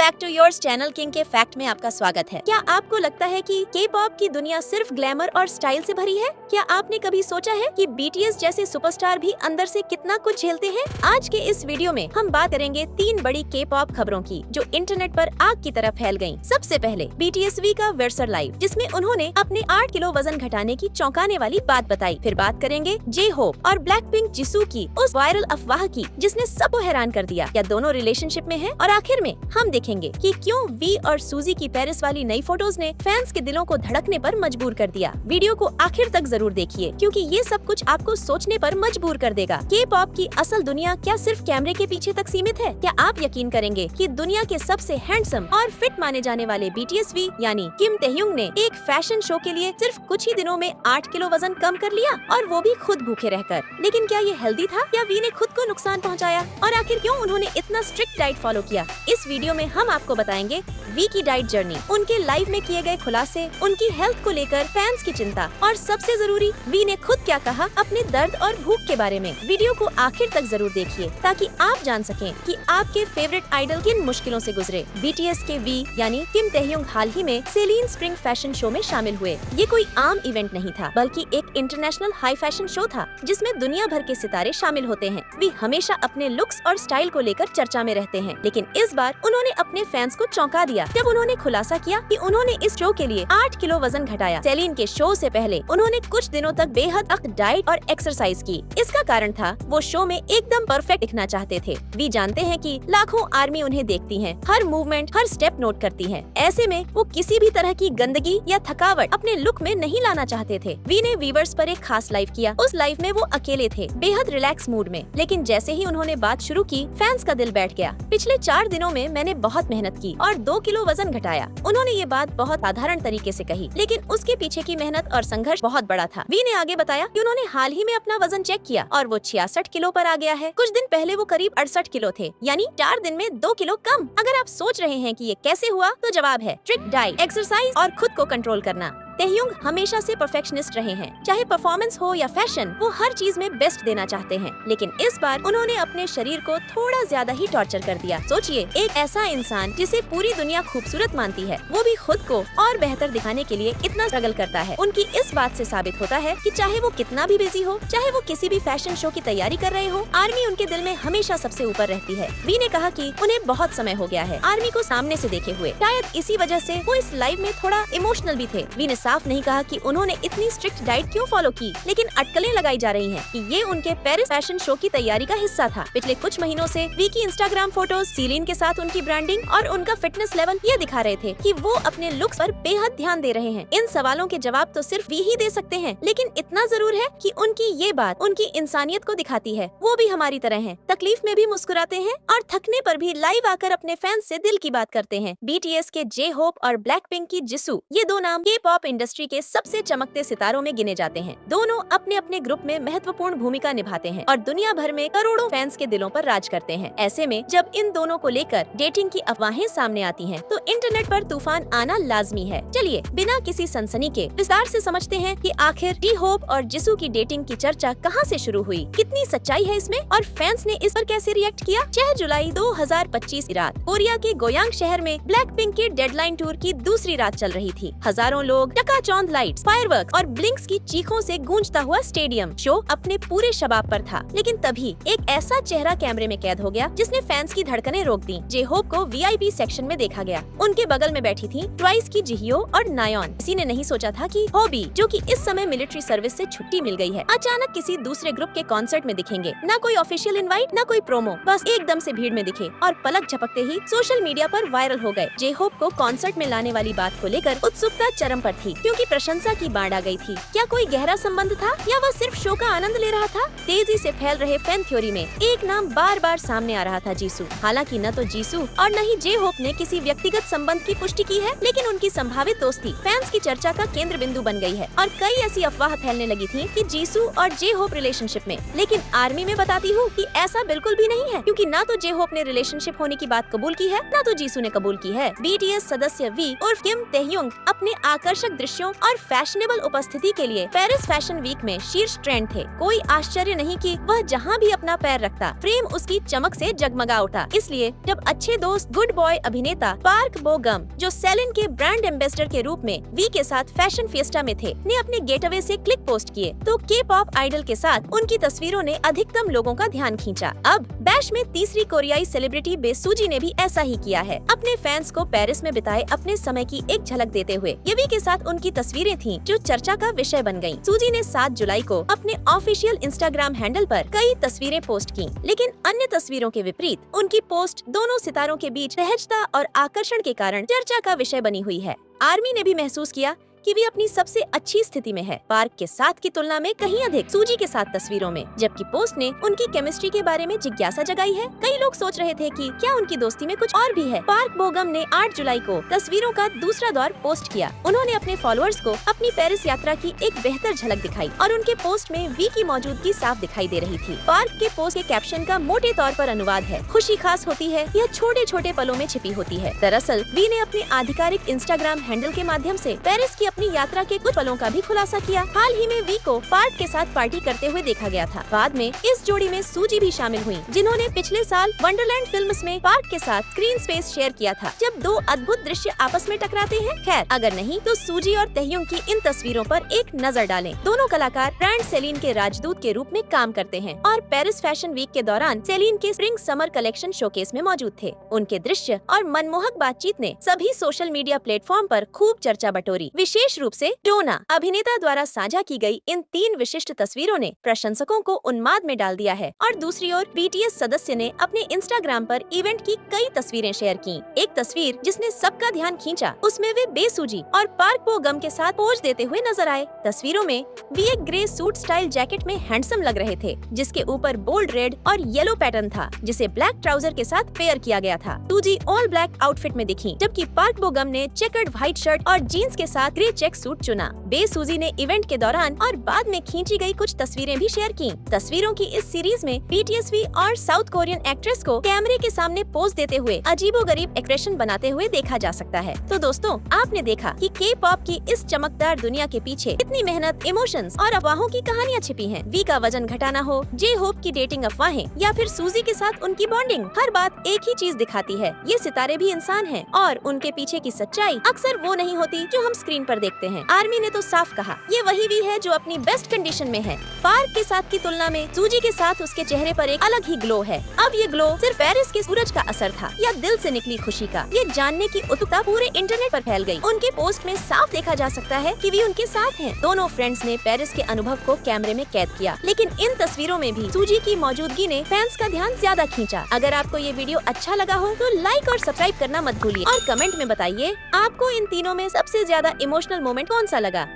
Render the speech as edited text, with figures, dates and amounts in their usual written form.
Back to yours channel king के fact में आपका स्वागत है। क्या आपको लगता है कि के-पॉप की दुनिया सिर्फ ग्लैमर और स्टाइल से भरी है? क्या आपने कभी सोचा है कि बीटीएस जैसे सुपरस्टार भी अंदर से कितना कुछ झेलते हैं? आज के इस वीडियो में हम बात करेंगे 3 बड़ी के-पॉप खबरों की जो इंटरनेट पर आग की तरह फैल गयी। सबसे पहले बीटीएसवी का वर्सर लाइव, जिसमें उन्होंने अपने 8 किलो वजन घटाने की चौंकाने वाली बात बताई। फिर बात करेंगे जे होप और ब्लैकपिंक जिसू की उस वायरल अफवाह की जिसने सबको हैरान कर दिया। क्या दोनों रिलेशनशिप में हैं? और आखिर में हम देखेंगे कि क्यों वी और सूजी की पेरिस वाली नई फोटोज ने फैंस के दिलों को धड़कने पर मजबूर कर दिया। वीडियो को आखिर तक जरूर देखिए क्योंकि ये सब कुछ आपको सोचने पर मजबूर कर देगा। के पॉप की असल दुनिया क्या सिर्फ कैमरे के पीछे तक सीमित है? क्या आप यकीन करेंगे कि दुनिया के सबसे हैंडसम और फिट माने जाने वाले बीटीएसवी यानी किम तेह्युंग ने एक फैशन शो के लिए सिर्फ कुछ ही दिनों में 8 किलो वजन कम कर लिया, और वो भी खुद भूखे रहकर। लेकिन क्या ये हेल्दी था या वी ने खुद को नुकसान पहुँचाया? और आखिर क्यों उन्होंने इतना स्ट्रिक्ट डाइट फॉलो किया? इस वीडियो में हम आपको बताएंगे वी की डाइट जर्नी, उनके लाइव में किए गए खुलासे, उनकी हेल्थ को लेकर फैंस की चिंता, और सबसे जरूरी वी ने खुद क्या कहा अपने दर्द और भूख के बारे में। वीडियो को आखिर तक जरूर देखिए ताकि आप जान सकें कि आपके फेवरेट आइडल किन मुश्किलों से गुजरे। बीटीएस के वी यानी किम तेह्युंग हाल ही में सेलिन स्प्रिंग फैशन शो में शामिल हुए। ये कोई आम इवेंट नहीं था बल्कि एक इंटरनेशनल हाई फैशन शो था जिसमें दुनिया भर के सितारे शामिल होते हैं। वे हमेशा अपने लुक्स और स्टाइल को लेकर चर्चा में रहते हैं, लेकिन इस बार उन्होंने अपने फैंस को चौंका दिया जब उन्होंने खुलासा किया कि उन्होंने इस शो के लिए 8 किलो वजन घटाया। सेलिन के शो से पहले उन्होंने कुछ दिनों तक बेहद सख्त डाइट और एक्सरसाइज की। इसका कारण था वो शो में एकदम परफेक्ट दिखना चाहते थे। वी जानते हैं कि लाखों आर्मी उन्हें देखती है, हर मूवमेंट हर स्टेप नोट करती है। ऐसे में वो किसी भी तरह की गंदगी या थकावट अपने लुक में नहीं लाना चाहते थे। वी ने व्यूअर्स पर एक खास लाइव किया। उस लाइव में वो अकेले थे, बेहद रिलैक्स मूड में, लेकिन जैसे ही उन्होंने बात शुरू की फैंस का दिल बैठ गया। पिछले 4 दिनों में मैंने बहुत मेहनत की और 2 किलो वजन घटाया। उन्होंने ये बात बहुत साधारण तरीके से कही, लेकिन उसके पीछे की मेहनत और संघर्ष बहुत बड़ा था। वी ने आगे बताया कि उन्होंने हाल ही में अपना वजन चेक किया और वो 66 किलो पर आ गया है। कुछ दिन पहले वो करीब 68 किलो थे, यानी 4 दिन में 2 किलो कम। अगर आप सोच रहे हैं कि ये कैसे हुआ, तो जवाब है स्ट्रिक्ट डाइट, एक्सरसाइज और खुद को कंट्रोल करना। तेह्युंग हमेशा से परफेक्शनिस्ट रहे हैं, चाहे परफॉर्मेंस हो या फैशन, वो हर चीज में बेस्ट देना चाहते हैं। लेकिन इस बार उन्होंने अपने शरीर को थोड़ा ज्यादा ही टॉर्चर कर दिया। सोचिए, एक ऐसा इंसान जिसे पूरी दुनिया खूबसूरत मानती है, वो भी खुद को और बेहतर दिखाने के लिए इतना स्ट्रगल करता है। उनकी इस बात से साबित होता है कि चाहे वो कितना भी बिजी हो, चाहे वो किसी भी फैशन शो की तैयारी कर रहे हो, आर्मी उनके दिल में हमेशा सबसे ऊपर रहती है। वी ने कहा कि उन्हें बहुत समय हो गया है आर्मी को सामने से देखे हुए। शायद इसी वजह से वो इस लाइव में थोड़ा इमोशनल भी थे। वी ने साफ नहीं कहा कि उन्होंने इतनी स्ट्रिक्ट डाइट क्यों फॉलो की, लेकिन अटकलें लगाई जा रही हैं कि ये उनके पेरिस फैशन शो की तैयारी का हिस्सा था। पिछले कुछ महीनों से वी की इंस्टाग्राम फोटोज, सीलिन के साथ उनकी ब्रांडिंग और उनका फिटनेस लेवल ये दिखा रहे थे कि वो अपने लुक्स पर बेहद ध्यान दे रहे हैं। इन सवालों के जवाब तो सिर्फ वी ही दे सकते हैं, लेकिन इतना जरूर है कि उनकी ये बात उनकी इंसानियत को दिखाती है। वो भी हमारी तरह हैं, तकलीफ में भी मुस्कुराते हैं और थकने पर भी लाइव आकर अपने फैंस से दिल की बात करते हैं। बीटीएस के जे होप और ब्लैकपिंक की जिसू, ये 2 नाम के पॉप इंडस्ट्री के सबसे चमकते सितारों में गिने जाते हैं। दोनों अपने अपने ग्रुप में महत्वपूर्ण भूमिका निभाते हैं और दुनिया भर में करोड़ों फैंस के दिलों पर राज करते हैं। ऐसे में जब इन दोनों को लेकर डेटिंग की अफवाहें सामने आती हैं, तो इंटरनेट पर तूफान आना लाजमी है। चलिए बिना किसी सनसनी के विस्तार से समझते हैं कि आखिर जे होप और जिसू की डेटिंग की चर्चा कहां से शुरू हुई, कितनी सच्चाई है इसमें और फैंस ने इस पर कैसे रिएक्ट किया। 6 जुलाई 2025 की रात कोरिया के गोयांग शहर में ब्लैकपिंक के डेडलाइन टूर की दूसरी रात चल रही थी। हजारों लोग, चकाचौंध लाइट्स, फायरवर्क्स और ब्लिंक्स की चीखों से गूंजता हुआ स्टेडियम। शो अपने पूरे शबाब पर था, लेकिन तभी एक ऐसा चेहरा कैमरे में कैद हो गया जिसने फैंस की धड़कनें रोक दी। जे होप को वीआईपी सेक्शन में देखा गया। उनके बगल में बैठी थी ट्वाइस की जिहियो और नायोन। किसी ने नहीं सोचा था कि हॉबी, जो कि इस समय मिलिट्री सर्विस से छुट्टी मिल गई है, अचानक किसी दूसरे ग्रुप के कॉन्सर्ट में दिखेंगे। न कोई ऑफिशियल इनवाइट, न कोई प्रोमो, बस एकदम से भीड़ में दिखे और पलक झपकते ही सोशल मीडिया पर वायरल हो गए। जे होप को कॉन्सर्ट में लाने वाली बात को लेकर उत्सुकता चरम पर थी, क्योंकि प्रशंसा की बाढ़ आ गई थी। क्या कोई गहरा संबंध था या वह सिर्फ शो का आनंद ले रहा था? तेजी से फैल रहे फैन थ्योरी में एक नाम बार बार सामने आ रहा था, जीसू। हालांकि न तो जीसू और न ही जे होप ने किसी व्यक्तिगत संबंध की पुष्टि की है, लेकिन उनकी संभावित दोस्ती फैंस की चर्चा का केंद्र बिंदु बन गई है और कई ऐसी अफवाह फैलने लगी थी कि जीसू और जे होप रिलेशनशिप में। लेकिन आर्मी में बताती हूँ कि ऐसा बिल्कुल भी नहीं है, क्योंकि न तो जे होप ने रिलेशनशिप होने की बात कबूल की है, न तो जीसू ने कबूल की है। बीटीएस सदस्य वी और किम तेह्युंग अपने आकर्षक दृश्यों और फैशनेबल उपस्थिति के लिए पेरिस फैशन वीक में शीर्ष ट्रेंड थे। कोई आश्चर्य नहीं कि वह जहां भी अपना पैर रखता, फ्रेम उसकी चमक से जगमगा उठा। इसलिए जब अच्छे दोस्त गुड बॉय अभिनेता पार्क बो गम, जो सेलिन के ब्रांड एम्बेसडर के रूप में वी के साथ फैशन फिएस्टा में थे, ने अपने गेटअवे से क्लिक पोस्ट किए, तो के पॉप आइडल के साथ उनकी तस्वीरों ने अधिकतम लोगों का ध्यान खींचा। अब बैश में तीसरी कोरियाई सेलिब्रिटी बे सुजी ने भी ऐसा ही किया है, अपने फैंस को पेरिस में बिताए अपने समय की एक झलक देते हुए। ये वी के साथ उनकी तस्वीरें थीं, जो चर्चा का विषय बन गयी। सुजी ने 7 जुलाई को अपने ऑफिशियल इंस्टाग्राम हैंडल पर कई तस्वीरें पोस्ट की, लेकिन अन्य तस्वीरों के विपरीत उनकी पोस्ट दोनों सितारों के बीच सहजता और आकर्षण के कारण चर्चा का विषय बनी हुई है। आर्मी ने भी महसूस किया कि वे अपनी सबसे अच्छी स्थिति में है, पार्क के साथ की तुलना में कहीं अधिक सूजी के साथ तस्वीरों में, जबकि पोस्ट ने उनकी केमिस्ट्री के बारे में जिज्ञासा जगाई है। कई लोग सोच रहे थे कि क्या उनकी दोस्ती में कुछ और भी है। पार्क बोगम ने 8 जुलाई को तस्वीरों का दूसरा दौर पोस्ट किया। उन्होंने अपने फॉलोअर्स को अपनी पेरिस यात्रा की एक बेहतर झलक दिखाई और उनके पोस्ट में वी की मौजूदगी साफ दिखाई दे रही थी। पार्क के पोस्ट के कैप्शन का मोटे तौर पर अनुवाद है, खुशी खास होती है, यह छोटे छोटे पलों में छिपी होती है। दरअसल वी ने अपने आधिकारिक इंस्टाग्राम हैंडल के माध्यम से पेरिस की अपनी यात्रा के कुछ पलों का भी खुलासा किया। हाल ही में वी को पार्क के साथ पार्टी करते हुए देखा गया था। बाद में इस जोड़ी में सूजी भी शामिल हुई, जिन्होंने पिछले साल वंडरलैंड फिल्म्स में पार्क के साथ स्क्रीन स्पेस शेयर किया था, जब 2 अद्भुत दृश्य आपस में टकराते हैं। खैर, अगर नहीं तो सूजी और तहयुंग की इन तस्वीरों पर एक नजर डालें। दोनों कलाकार ब्रांड सेलिन के राजदूत के रूप में काम करते हैं और पेरिस फैशन वीक के दौरान सेलिन के स्प्रिंग समर कलेक्शन शोकेस में मौजूद थे। उनके दृश्य और मनमोहक बातचीत ने सभी सोशल मीडिया प्लेटफॉर्म पर खूब चर्चा बटोरी। विशेष रूप से डोना अभिनेता द्वारा साझा की गई इन 3 विशिष्ट तस्वीरों ने प्रशंसकों को उन्माद में डाल दिया है। और दूसरी ओर बीटीएस सदस्य ने अपने इंस्टाग्राम पर इवेंट की कई तस्वीरें शेयर की। एक तस्वीर जिसने सबका ध्यान खींचा, उसमें वे बेसूजी और पार्क बो गम के साथ पोज देते हुए नजर आए। तस्वीरों में वे एक ग्रे सूट स्टाइल जैकेट में हैंडसम लग रहे थे, जिसके ऊपर बोल्ड रेड और येलो पैटर्न था, जिसे ब्लैक ट्राउजर के साथ पेयर किया गया था। सूजी ऑल ब्लैक आउटफिट में दिखी, जबकि पार्क बो गम ने चेकर्ड व्हाइट शर्ट और जीन्स के साथ ग्रे चेक सूट चुना। बेसूजी ने इवेंट के दौरान और बाद में खींची गई कुछ तस्वीरें भी शेयर की। तस्वीरों की इस सीरीज में बीटीएसवी और साउथ कोरियन एक्ट्रेस को कैमरे के सामने पोज देते हुए अजीबोगरीब एक्सप्रेशन बनाते हुए देखा जा सकता है। तो दोस्तों, आपने देखा कि के पॉप की इस चमकदार दुनिया के पीछे कितनी मेहनत, इमोशंस और अफवाहों की कहानियां छिपी हैं। वी का वजन घटाना हो, जे होप की डेटिंग अफवाहें या फिर सूजी के साथ उनकी बॉन्डिंग, हर बात एक ही चीज दिखाती है, ये सितारे भी इंसान हैं और उनके पीछे की सच्चाई अक्सर वो नहीं होती जो हम स्क्रीन पर देखते हैं। आर्मी ने तो साफ कहा, ये वही वी है जो अपनी बेस्ट कंडीशन में है। पार्क के साथ की तुलना में सूजी के साथ उसके चेहरे पर एक अलग ही ग्लो है। अब ये ग्लो सिर्फ पेरिस के सूरज का असर था या दिल से निकली खुशी का, ये जानने की उत्सुकता पूरे इंटरनेट पर फैल गई। उनके पोस्ट में साफ देखा जा सकता है कि वे उनके साथ हैं। दोनों फ्रेंड्स ने पेरिस के अनुभव को कैमरे में कैद किया, लेकिन इन तस्वीरों में भी सूजी की मौजूदगी ने फैंस का ध्यान ज्यादा खींचा। अगर आपको ये वीडियो अच्छा लगा हो तो लाइक और सब्सक्राइब करना मत भूलिए और कमेंट में बताइए आपको इन तीनों में सबसे ज्यादा इमोशनल मोमेंट कौन सा लगा।